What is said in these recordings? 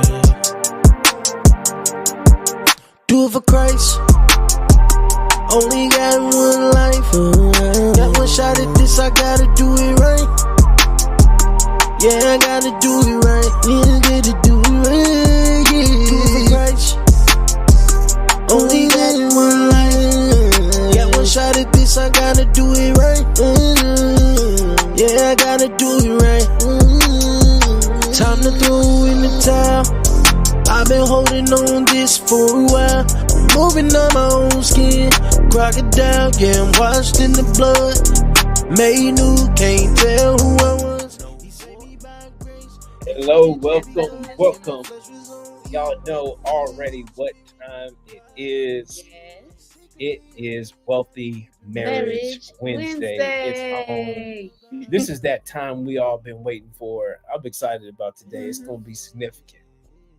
say. Do it for Christ. Only got one life. Got one shot at this, I gotta do it right. Yeah, I gotta do it right. Yeah, gotta do it right. Yeah. Do it for Christ. Only got one life. Got one shot at this, I gotta do it right. Yeah, I gotta do it right. Time to throw in the towel. I've been holding on this for a while. I'm moving on my own skin. Crocodile, yeah, I'm washed in the blood. Made new, can't tell who I was. Hello, welcome. Y'all know already what time it is. Yes. It is Wealthy Marriage Wednesday. It's on. This is that time we all been waiting for. I'm excited about today. It's going to be significant.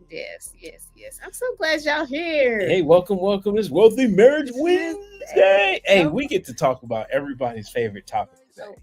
Yes. I'm so glad y'all here. Hey, welcome. It's Wealthy Marriage Wednesday. Hey, we get to talk about everybody's favorite topic today.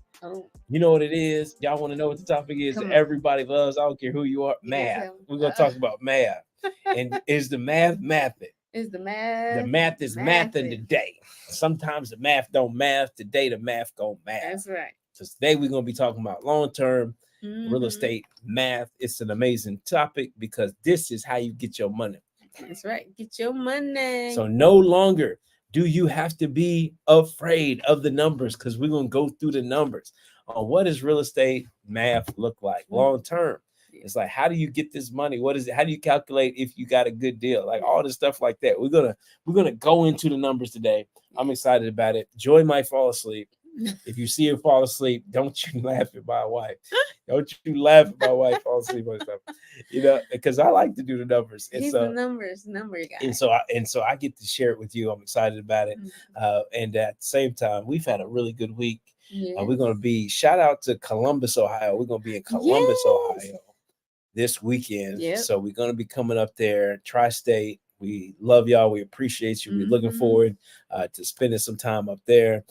You know what it is? Y'all want to know what the topic is? Everybody loves. I don't care who you are. Math. We're going to talk about math. And is the math mathing? Is the math? The math is mathing today. Sometimes the math don't math. Today the math gon' math. That's right. So today we're going to be talking about long-term real estate math. It's an amazing topic because this is how you get your money. That's right. Get your money. So no longer do you have to be afraid of the numbers, because we're going to go through the numbers on what does real estate math look like long-term. It's like, how do you get this money? What is it? How do you calculate if you got a good deal? Like all this stuff like that. We're gonna go into the numbers today. I'm excited about it. Joy might fall asleep. If you see her fall asleep, don't you laugh at my wife. Don't you laugh at my wife fall asleep on stuff. You know, because I like to do the numbers. And He's so the number guy. And so I get to share it with you. I'm excited about it. And at the same time, we've had a really good week. We're gonna be shout out to Columbus, Ohio. We're gonna be in Columbus, Ohio this weekend. So we're going to be coming up there, Tri-State. We love y'all. We appreciate you. We're looking forward to spending some time up there.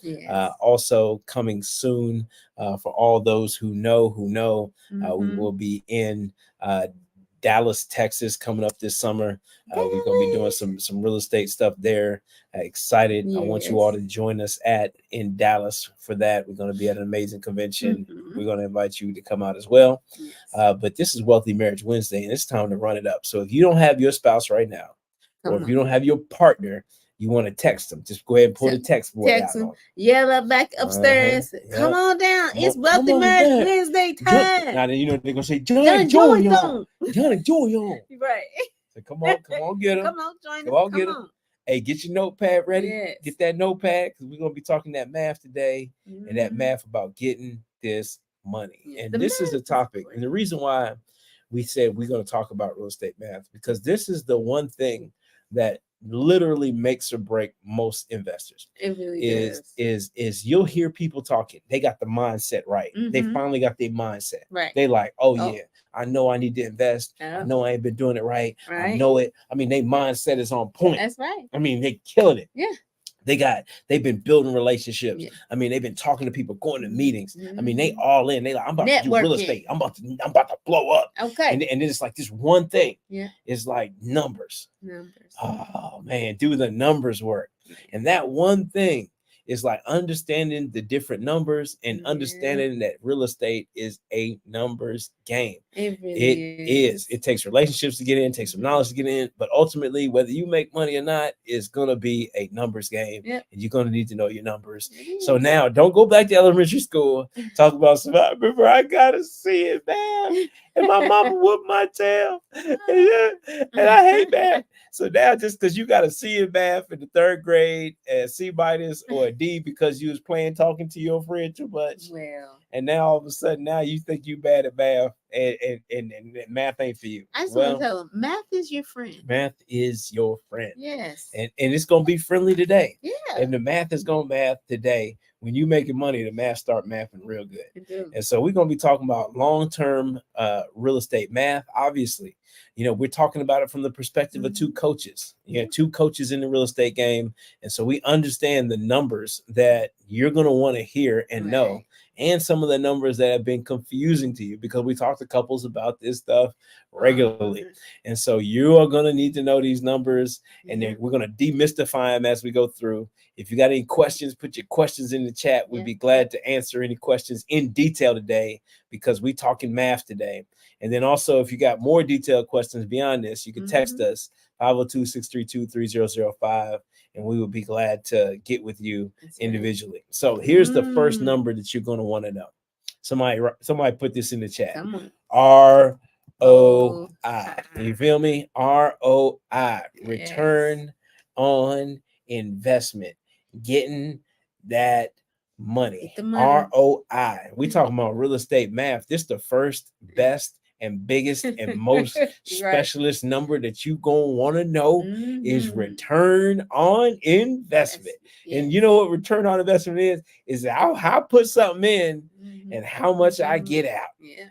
Also coming soon for all those who know, we will be in Dallas, Texas coming up this summer. We're going to be doing some real estate stuff there. Excited. I want you all to join us in Dallas for that. We're going to be at an amazing convention. We're going to invite you to come out as well. But this is Wealthy Marriage Wednesday, and it's time to run it up. So if you don't have your spouse right now, or if you don't have your partner, you want to text them, just go ahead and pull the text board out. Them, yell up back upstairs. Come on down. It's Wealthy Marriage Wednesday time. Now, you know, they're going to say, John, join on. Right. So come on, get them. Come on, join them. Come on, get them. Hey, get your notepad ready. Get that notepad, because we're going to be talking that math today, and that math about getting this money. And this is a topic. And the reason why we said we're going to talk about real estate math, because this is the one thing that literally makes or break most investors. It really is you'll hear people talking. They got the mindset right. They finally got their mindset right. They like, yeah, I know I need to invest. I know I ain't been doing it right. I know it. I mean, their mindset is on point. That's right. I mean, they killing it. Yeah. They've been building relationships. Yeah. I mean, they've been talking to people, going to meetings. I mean, they all in. They like, I'm about to do real estate. I'm about to blow up. Okay. And then it's like this one thing. Yeah. It's like numbers. Oh man, do the numbers work? And that one thing is like understanding the different numbers and understanding that real estate is a numbers game. It really is. It takes relationships to get in, takes some knowledge to get in, but ultimately, whether you make money or not, it's gonna be a numbers game, and you're gonna need to know your numbers. So now, don't go back to elementary school. Talk about I remember I gotta see it, man, and my mama whooped my tail, and I hate math. So now, just because you got a C in math in the third grade, and C- or a D because you was talking to your friend too much, and now all of a sudden now you think you bad at math, and math ain't for you. I just want to tell them, math is your friend. Math is your friend. Yes. And it's gonna be friendly today. Yeah. And the math is gonna math today. When you making money, the math start mathing real good. And so we're gonna be talking about long-term real estate math. Obviously, you know, we're talking about it from the perspective of two coaches. You have two coaches in the real estate game. And so we understand the numbers that you're gonna want to hear and know. and some of the numbers that have been confusing to you, because we talk to couples about this stuff regularly. And so you are going to need to know these numbers, and then we're going to demystify them as we go through. If you got any questions, put your questions in the chat. We'd be glad to answer any questions in detail today, because we're talking math today. And then also, if you got more detailed questions beyond this, you can text us 502-632-3005, and we would be glad to get with you individually. So here's the first number that you're going to want to know. Somebody put this in the chat. ROI. You feel me? ROI. Return on investment. Getting that money. ROI. We talking about real estate math. This is the first, best, and biggest and most specialist number that you gonna want to know is return on investment. And you know what return on investment is how I put something in and how much I get out.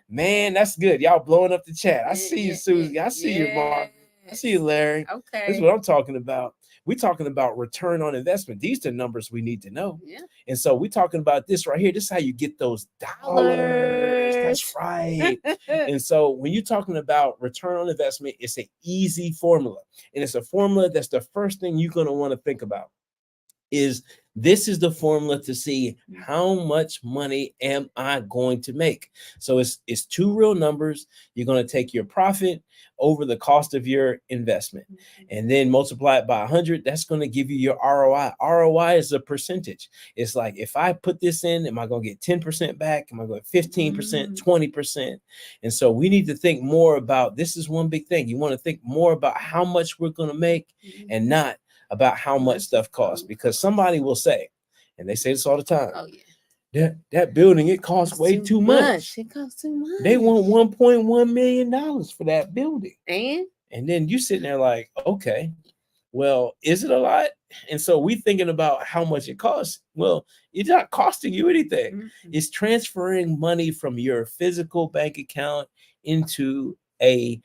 Man, that's good. Y'all blowing up the chat. I see you, Susie. I see you, Mark. I see you, Larry. Okay, this is what I'm talking about. We're talking about return on investment. These are numbers we need to know. And so we're talking about this right here. This is how you get those dollars. That's right. And so when you're talking about return on investment, it's an easy formula. And it's a formula that's the first thing you're going to want to think about. This is the formula to see how much money am I going to make. So it's two real numbers. You're going to take your profit over the cost of your investment and then multiply it by 100. That's going to give you your ROI. ROI is a percentage. It's like, if I put this in, am I going to get 10% back? Am I going to 15%, 20%? And so we need to think more about, this is one big thing. You want to think more about how much we're going to make and not about how much stuff costs, because somebody will say, and they say this all the time, that building, it costs way too much. It costs too much. They want $1.1 million for that building. And then you sitting there like, okay, well, is it a lot? And so we thinking about how much it costs. Well, it's not costing you anything. It's transferring money from your physical bank account into a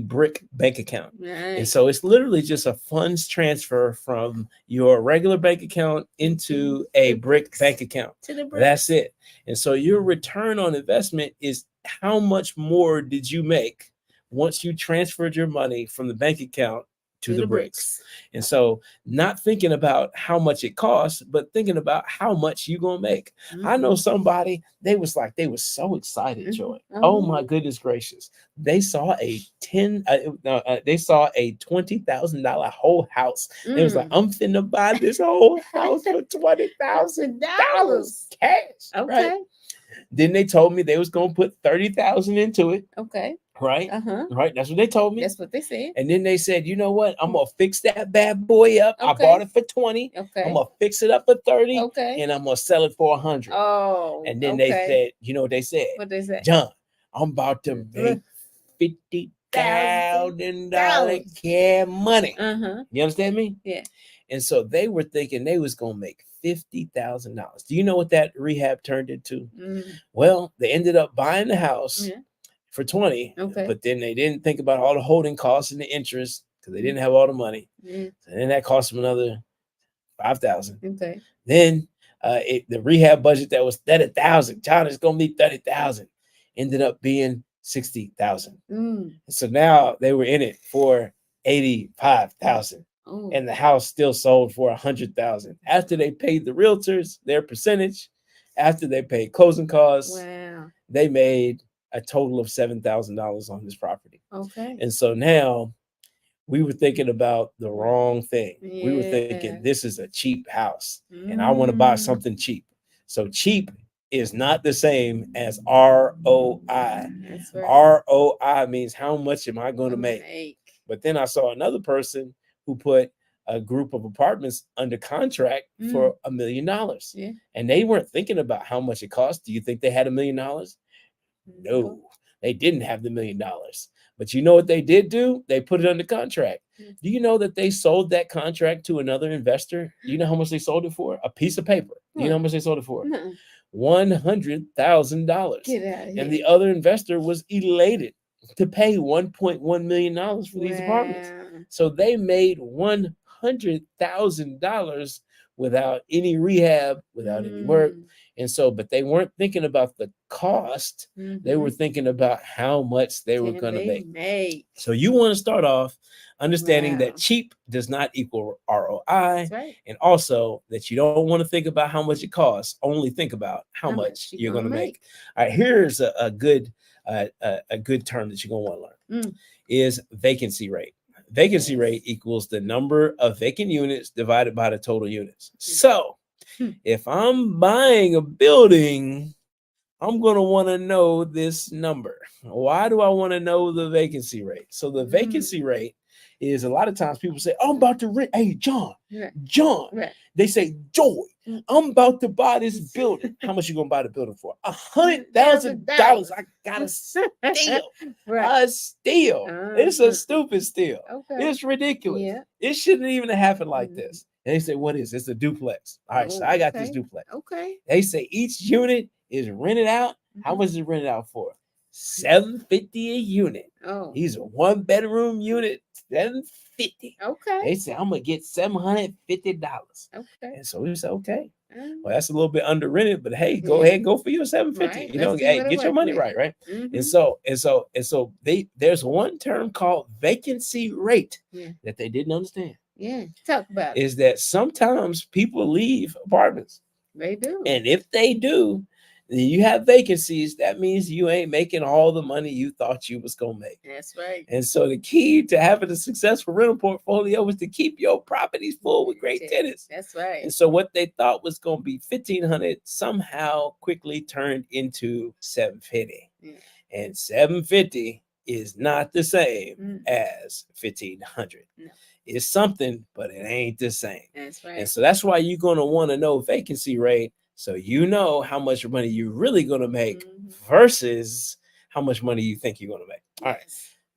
brick bank account. And so it's literally just a funds transfer from your regular bank account into a brick bank account. That's it. And so your return on investment is how much more did you make once you transferred your money from the bank account to the bricks. And so not thinking about how much it costs, but thinking about how much you're going to make. I know somebody, they was so excited, Joy. Oh my goodness gracious. They saw a $20,000 whole house. They was like, I'm finna buy this whole house for $20,000 cash. Okay. Right? Then they told me they was going to put $30,000 into it. Okay. Right. Right. That's what they told me. That's what they said. And then they said, you know what? I'm gonna fix that bad boy up. I bought it for 20. Okay. I'm gonna fix it up for 30. Okay. And I'm gonna sell it for 100. Oh. And then they said, you know what they said? What they said? John, I'm about to make $50,000 cash money. You understand me? Yeah. And so they were thinking they was gonna make $50,000. Do you know what that rehab turned into? Well, they ended up buying the house. For 20, but then they didn't think about all the holding costs and the interest because they didn't have all the money. So then that cost them another $5,000. Okay. Then the rehab budget that was $30,000, John is gonna be $30,000, ended up being $60,000. So now they were in it for $85,000, and the house still sold for $100,000 after they paid the realtors their percentage, after they paid closing costs. Wow. They made a total of $7,000 on this property. Okay. And so now we were thinking about the wrong thing. Yeah. We were thinking this is a cheap house and I want to buy something cheap. So cheap is not the same as ROI. Right. ROI means how much am I going to make? But then I saw another person who put a group of apartments under contract for $1 million. Yeah. And they weren't thinking about how much it cost. Do you think they had $1 million? No, they didn't have the $1 million. But you know what they did do? They put it under contract. Do you know that they sold that contract to another investor? Do you know how much they sold it for? A piece of paper. Do you know how much they sold it for? $100,000. And the other investor was elated to pay $1.1 million for these apartments. So they made $100,000 without any rehab, without any work. And so, but they weren't thinking about the cost. They were thinking about how much they were going to make. So you want to start off understanding that cheap does not equal ROI. Right. And also that you don't want to think about how much it costs. Only think about how much you're going to make. All right, here's a good term that you're going to want to learn is vacancy rate. Vacancy rate equals the number of vacant units divided by the total units. So if I'm buying a building, I'm going to want to know this number. Why do I want to know the vacancy rate? So the vacancy rate is a lot of times people say, oh, I'm about to rent. Hey, John, they say, Joy, I'm about to buy this building. How much you going to buy the building for? $100,000. I got a steal. A steal. It's a stupid steal. It's ridiculous. It shouldn't even happen like this. And they say, what is it? It's a duplex. All right, so I got this duplex. They say each unit is rented out. How much is it rented out for? $750 a unit. These are 1 bedroom unit, $750. They say I'm gonna get $750. And so we say, okay. Well, that's a little bit under rented, but hey, go ahead, go for your $750. You know, hey, get your money right. And so there's one term called vacancy rate that they didn't understand. Talk about is that sometimes people leave apartments. They do. And if they do, then you have vacancies. That means you ain't making all the money you thought you was gonna make. That's right. And so the key to having a successful rental portfolio is to keep your properties full with great tenants. That's right. And so what they thought was gonna be $1,500 somehow quickly turned into $750. And $750 is not the same as $1,500. No. It's something, but it ain't the same. That's right. And so that's why you're going to want to know vacancy rate, so you know how much money you're really going to make versus how much money you think you're going to make. All right.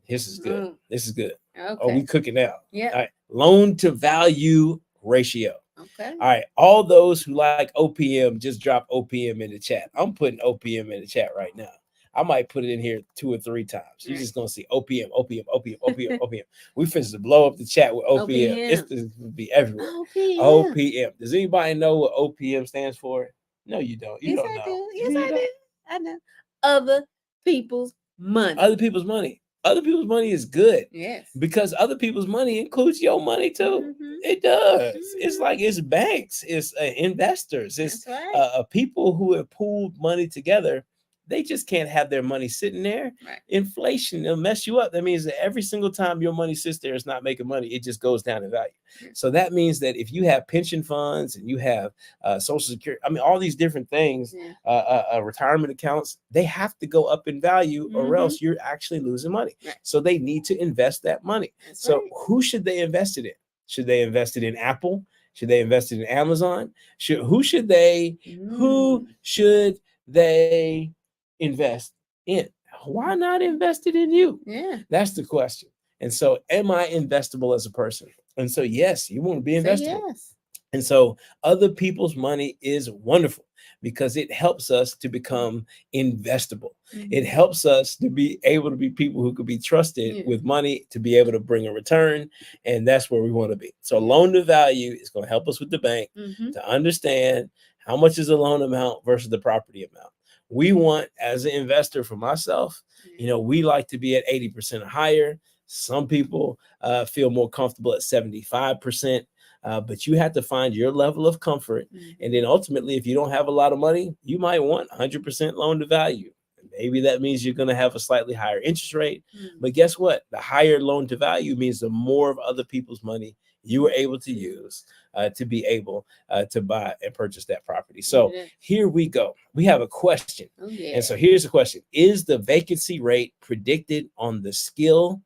This is good. This is good. Okay. Oh, we cooking out. Yeah. All right. Loan to value ratio. Okay. All right. All those who like OPM, just drop OPM in the chat. I'm putting OPM in the chat right now. I might put it in here 2 or 3 times. You're just gonna see OPM. We finished to blow up the chat with OPM. It's to be everywhere. OPM. Does anybody know what OPM stands for? No, you don't. You don't know. Yes, I do. I know. Other people's money. Other people's money. Other people's money is good. Yes. Because other people's money includes your money too. It does. It's like it's banks, it's investors, it's people who have pooled money together. They just can't have their money sitting there. Inflation will mess you up. That means that every single time your money sits there, it's not making money. It just goes down in value. So that means that if you have pension funds and you have Social Security, I mean, all these different things, retirement accounts, they have to go up in value or else you're actually losing money. So they need to invest that money. Who should they invest it in? Should they invest it in Apple? Should they invest it in Amazon? Who should they invest in? Why not invest it in you? That's the question. And so am I investable as a person? And so yes, you want to be investable. And so other people's money is wonderful because it helps us to become investable. It helps us to be able to be people who could be trusted with money to be able to bring a return. And that's where we want to be. So loan to value is going to help us with the bank to understand how much is the loan amount versus the property amount. We want, as an investor, for myself, we like to be at 80% or higher. Some people feel more comfortable at 75%, but you have to find your level of comfort. And then ultimately, if you don't have a lot of money, you might want 100% loan to value. Maybe that means you're going to have a slightly higher interest rate. But guess what? The higher loan to value means the more of other people's money you were able to use to be able to buy and purchase that property. So here we go. We have a question. And so here's the question. Is the vacancy rate predicted on the skill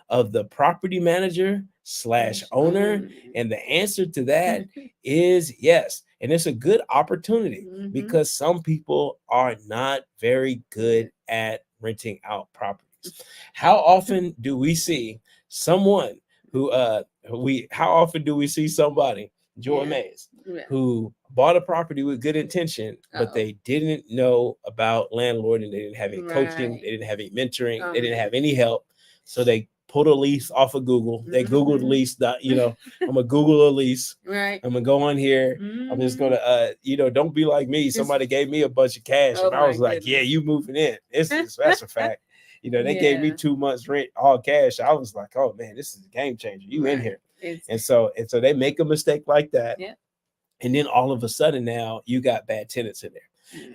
of the property manager / owner? And the answer to that is yes. And it's a good opportunity because some people are not very good at renting out properties. How often do we see someone who how often do we see somebody, Joy Mays, who bought a property with good intention, but they didn't know about landlord and they didn't have any coaching, they didn't have any mentoring, they didn't have any help. So they pulled a lease off of Google. They Googled lease. You know, I'm gonna Google a lease. Right. I'm gonna go on here. I'm just gonna, you know, don't be like me. Somebody gave me a bunch of cash, and I was like, yeah, you moving in. That's a fact. You know, they gave me 2 months rent, all cash. I was like, oh man, this is a game changer. You in here. And so they make a mistake like that. Yeah. And then all of a sudden now you got bad tenants in there.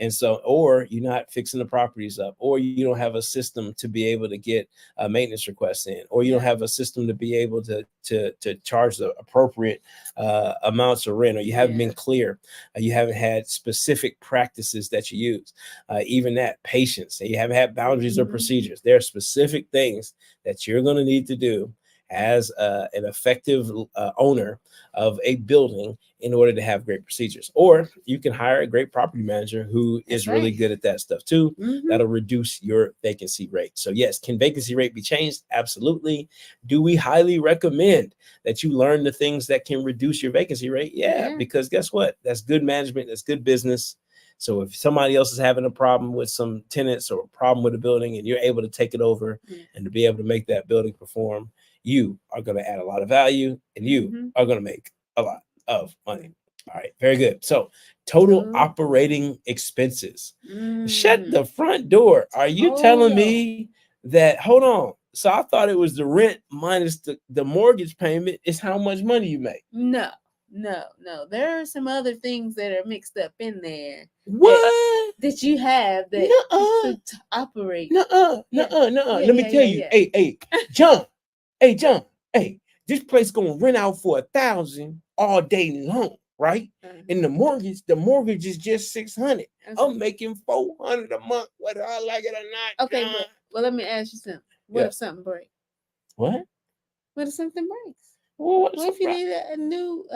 And so, or you're not fixing the properties up, or you don't have a system to be able to get maintenance requests in, or you don't have a system to be able to charge the appropriate amounts of rent, or you haven't been clear, you haven't had specific practices that you use, even that patience, and you haven't had boundaries or procedures. There are specific things that you're going to need to do as an effective owner of a building in order to have great procedures. Or you can hire a great property manager who is really good at that stuff too. That'll reduce your vacancy rate. So yes, can vacancy rate be changed? Absolutely. Do we highly recommend that you learn the things that can reduce your vacancy rate? Yeah, because guess what? That's good management. That's good business. So if somebody else is having a problem with some tenants or a problem with a building and you're able to take it over and to be able to make that building perform, you are going to add a lot of value and you are going to make a lot of money. All right, very good. So total operating expenses. Shut the front door. Are you telling me that, hold on. So I thought it was the rent minus the mortgage payment is how much money you make. No. There are some other things that are mixed up in there. What? That you have that to operate. Let me tell you. Hey, John. Hey, John. Hey, this place gonna rent out for $1,000 all day long, right? And the mortgage is just $600. I'm making $400 a month, whether I like it or not. Okay, well, let me ask you something. What if something breaks? What? What if something breaks? Well, what if you need a new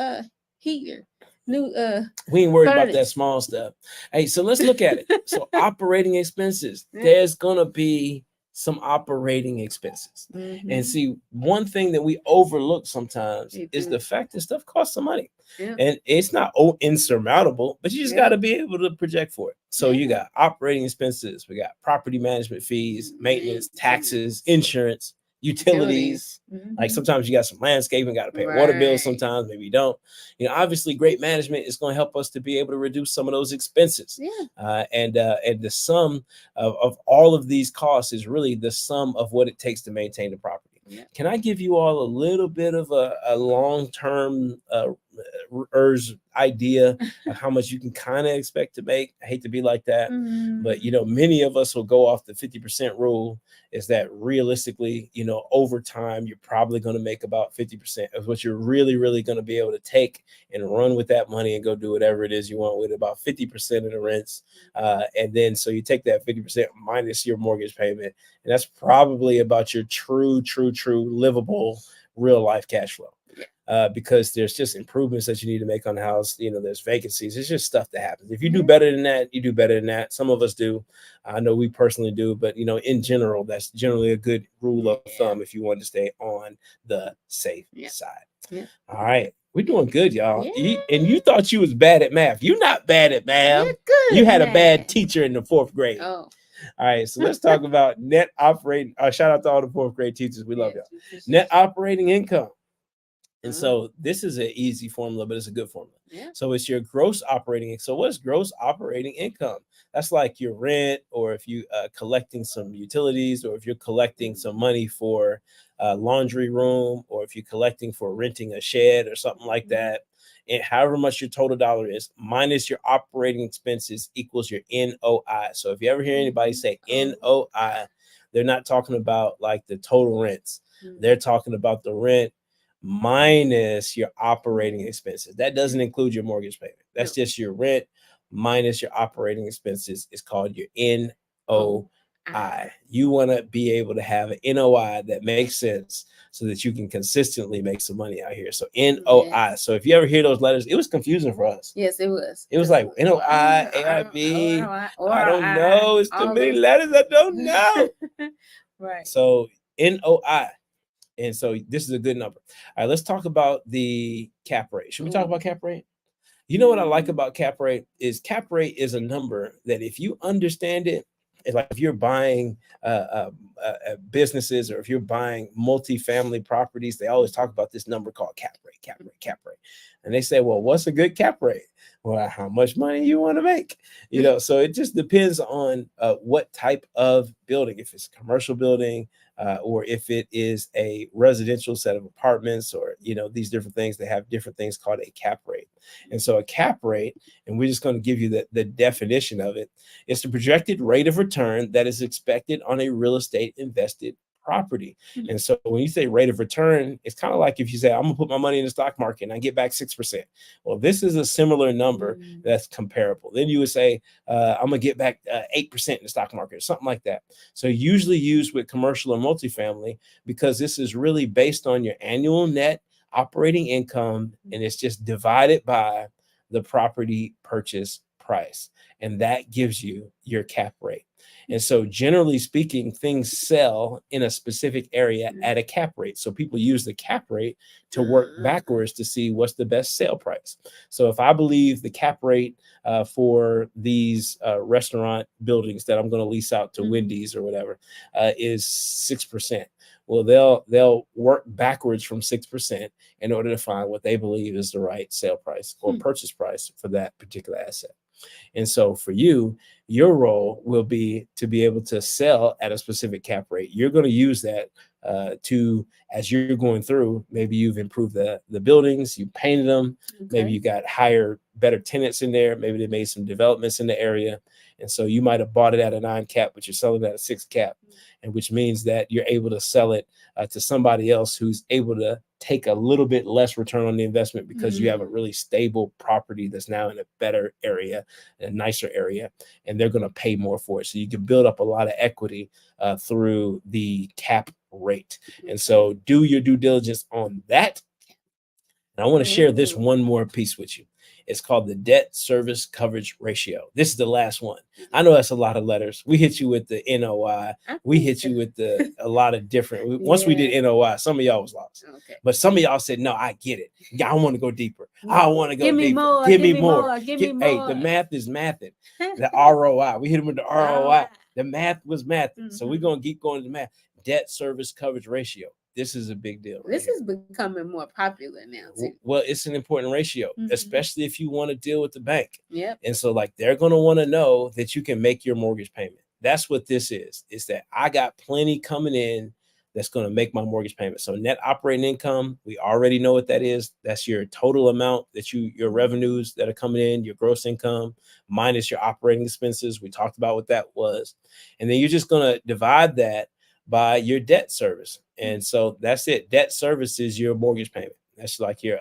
heater? We ain't worried about that small stuff. Hey, so let's look at it. So operating expenses. There's gonna be some operating expenses. And see, one thing that we overlook sometimes is the fact that stuff costs some money. And it's not insurmountable, but you just got to be able to project for it. So you got operating expenses, we got property management fees, maintenance, taxes, insurance, utilities. Like sometimes you got some landscaping, got to pay a water bill sometimes, maybe you don't. You know, obviously great management is going to help us to be able to reduce some of those expenses. And the sum of all of these costs is really the sum of what it takes to maintain the property. Can I give you all a little bit of a long-term idea of how much you can kind of expect to make? I hate to be like that, but you know, many of us will go off the 50% rule. Is that realistically, you know, over time, you're probably going to make about 50% of what you're really going to be able to take and run with that money and go do whatever it is you want with about 50% of the rents. And then, so you take that 50% minus your mortgage payment, and that's probably about your true livable real life cash flow. Because there's just improvements that you need to make on the house. You know, there's vacancies. It's just stuff that happens. If you do better than that, you do better than that. Some of us do. I know we personally do, but you know, in general, that's generally a good rule of thumb if you want to stay on the safe side. All right. We're doing good, y'all. And you thought you was bad at math. You're not bad at math. You had a bad teacher in the 4th grade. All right. So let's talk about net operating. Shout out to all the 4th grade teachers. We love y'all. Net operating income. And so this is an easy formula, but it's a good formula. So it's your gross operating. So what's gross operating income? That's like your rent, or if you collecting some utilities, or if you're collecting some money for a laundry room, or if you're collecting for renting a shed or something like that. And however much your total dollar is minus your operating expenses equals your NOI. So if you ever hear anybody say NOI, they're not talking about like the total rents. They're talking about the rent minus your operating expenses. That doesn't include your mortgage payment. That's just your rent minus your operating expenses. Is called your NOI. You want to be able to have an NOI that makes sense so that you can consistently make some money out here. So NOI. So if you ever hear those letters, it was confusing for us. Yes, it was. It was like NOI, AIB. I don't know. It's too many letters. I don't know. Right. So NOI. And so this is a good number. All right, let's talk about the cap rate. Should we talk about cap rate? You know what I like about cap rate is a number that if you understand it, like if you're buying businesses, or if you're buying multifamily properties, they always talk about this number called cap rate. And they say, well, what's a good cap rate? Well, how much money you want to make, so it just depends on what type of building, if it's a commercial building, or if it is a residential set of apartments, or, these different things, they have different things called a cap rate. And so a cap rate, and we're just going to give you the definition of it, is the projected rate of return that is expected on a real estate invested property. And so when you say rate of return, it's kind of like if you say, I'm gonna put my money in the stock market and I get back 6%. Well, this is a similar number that's comparable. Then you would say, I'm gonna get back 8% in the stock market, or something like that. So usually used with commercial or multifamily, because this is really based on your annual net operating income, and it's just divided by the property purchase price. And that gives you your cap rate. And so generally speaking, things sell in a specific area at a cap rate. So people use the cap rate to work backwards to see what's the best sale price. So if I believe the cap rate for these restaurant buildings that I'm going to lease out to Wendy's or whatever is 6%. Well, they'll work backwards from 6% in order to find what they believe is the right sale price or purchase price for that particular asset. And so for you, your role will be to be able to sell at a specific cap rate. You're going to use that to, as you're going through, maybe you've improved the buildings, you painted them, maybe you got better tenants in there, maybe they made some developments in the area. And so you might have bought it at a 9 cap, but you're selling it at a 6 cap, and which means that you're able to sell it to somebody else who's able to take a little bit less return on the investment, because you have a really stable property that's now in a better area, a nicer area, and they're going to pay more for it. So you can build up a lot of equity through the cap rate. And so do your due diligence on that. And I want to share this one more piece with you. It's called the debt service coverage ratio. This is the last one. I know that's a lot of letters. We hit you with the NOI. We hit you with a lot of different. Once we did NOI, some of y'all was lost. But some of y'all said, no, I get it. I want to go deeper. I want to go deeper. Give me more. Hey, the math is mathing. The ROI. We hit them with the ROI. The math was mathing. So we're going to keep going to the math. Debt service coverage ratio. This is a big deal. This is becoming more popular now too. Well, it's an important ratio, especially if you want to deal with the bank. And so they're going to want to know that you can make your mortgage payment. That's what this is. It's that I got plenty coming in that's going to make my mortgage payment. So net operating income, we already know what that is. That's your total amount that your revenues that are coming in, your gross income minus your operating expenses. We talked about what that was. And then you're just going to divide that by your debt service. And so that's it. Debt service is your mortgage payment. That's like your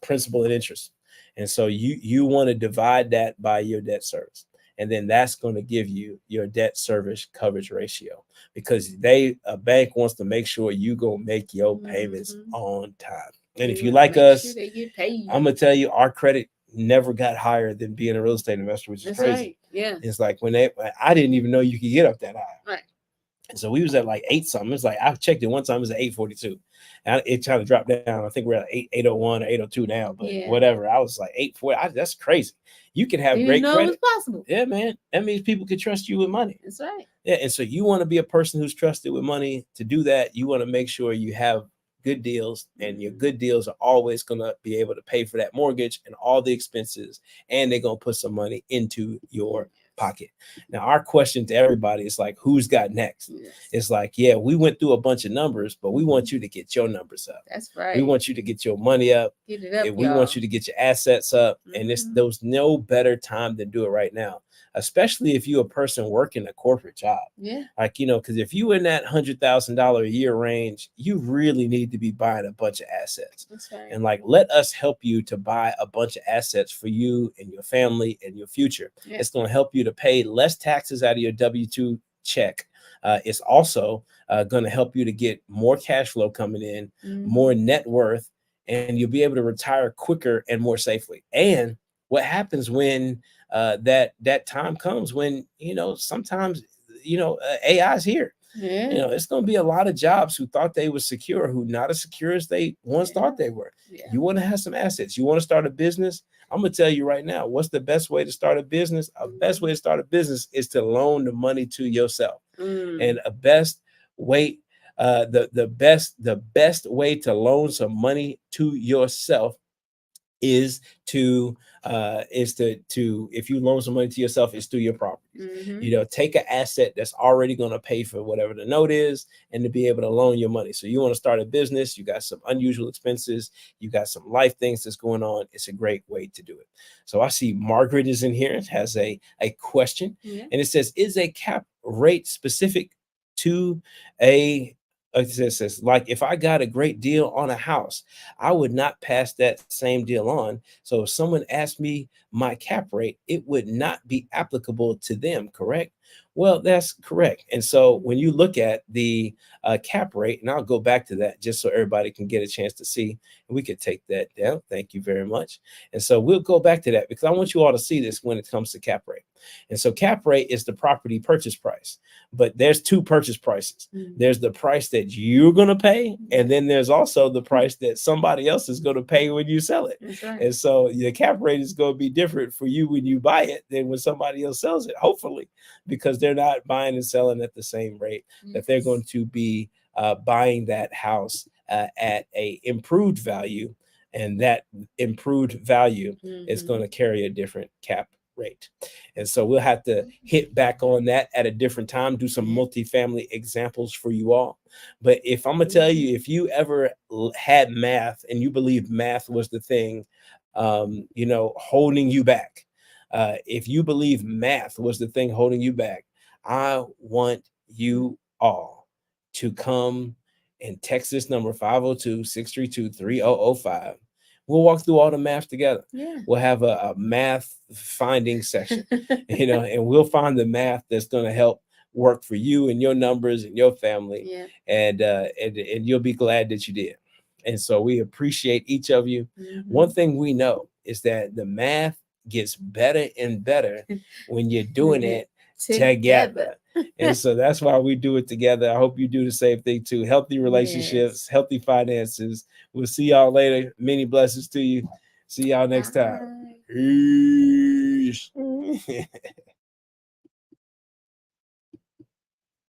principal and interest. And so you want to divide that by your debt service. And then that's going to give you your debt service coverage ratio, because a bank wants to make sure you go make your payments on time. And if you like us, I'm going to tell you, our credit never got higher than being a real estate investor, which is crazy. Right. Yeah. It's like I didn't even know you could get up that high. Right. And so we was at like 8 something. It's like I checked it one time, it was at 842. And it tried to drop down. I think we're at 801 or 802 now, but whatever. I was like 840. That's crazy. You can have great credit. It's possible. Yeah, man. That means people can trust you with money. That's right. Yeah. And so you want to be a person who's trusted with money. To do that, you want to make sure you have good deals, and your good deals are always going to be able to pay for that mortgage and all the expenses, and they're going to put some money into your pocket. Now, our question to everybody is like, who's got next? Yes. It's like, we went through a bunch of numbers, but we want you to get your numbers up. That's right. We want you to get your money up. Get it up, and we want you to get your assets up. And there's no better time than do it right now, especially if you're a person working a corporate job. Yeah. Like, because if you in that $100,000 a year range, you really need to be buying a bunch of assets. That's right. And let us help you to buy a bunch of assets for you and your family and your future. Yeah. It's going to help you to pay less taxes out of your W-2 check. It's also going to help you to get more cash flow coming in, more net worth, and you'll be able to retire quicker and more safely. And what happens when that time comes, when sometimes AI is here. Yeah. You know, it's going to be a lot of jobs who thought they were secure, who not as secure as they once thought they were. Yeah. You want to have some assets. You want to start a business. I'm going to tell you right now, what's the best way to start a business? A best way to start a business is to loan the money to yourself. And a best way, the best way to loan some money to yourself is to if you loan some money to yourself, it's through your property. You know, take an asset that's already going to pay for whatever the note is, and to be able to loan your money. So you want to start a business, you got some unusual expenses, you got some life things that's going on. It's a great way to do it. So I see Margaret is in here, has a question, and it says, is a cap rate specific to a it says, like, if I got a great deal on a house, I would not pass that same deal on. So if someone asked me my cap rate, it would not be applicable to them, correct? Well, that's correct. And so when you look at the cap rate, and I'll go back to that just so everybody can get a chance to see, and we could take that down. Thank you very much. And so we'll go back to that because I want you all to see this when it comes to cap rate. And so cap rate is the property purchase price, but there's two purchase prices. There's the price that you're going to pay, and then there's also the price that somebody else is going to pay when you sell it. That's right. And so the cap rate is going to be different for you when you buy it than when somebody else sells it, hopefully, because they're not buying and selling at the same rate, that they're going to be buying that house at a improved value, and that improved value is going to carry a different cap rate. And so we'll have to hit back on that at a different time, do some multifamily examples for you all. But if I'm gonna tell you, if you ever had math and you believe math was the thing, you know, holding you back, if you believe math was the thing holding you back, I want you all to come and text this number 502-632-3005. We'll walk through all the math together. We'll have a math finding section, you know, and we'll find the math that's going to help work for you and your numbers and your family. And you'll be glad that you did. And so we appreciate each of you. One thing we know is that the math gets better and better when you're doing it together. And so that's why we do it together. I hope you do the same thing too. Healthy relationships, healthy finances. We'll see y'all later. Many blessings to you. See y'all next time. Peace.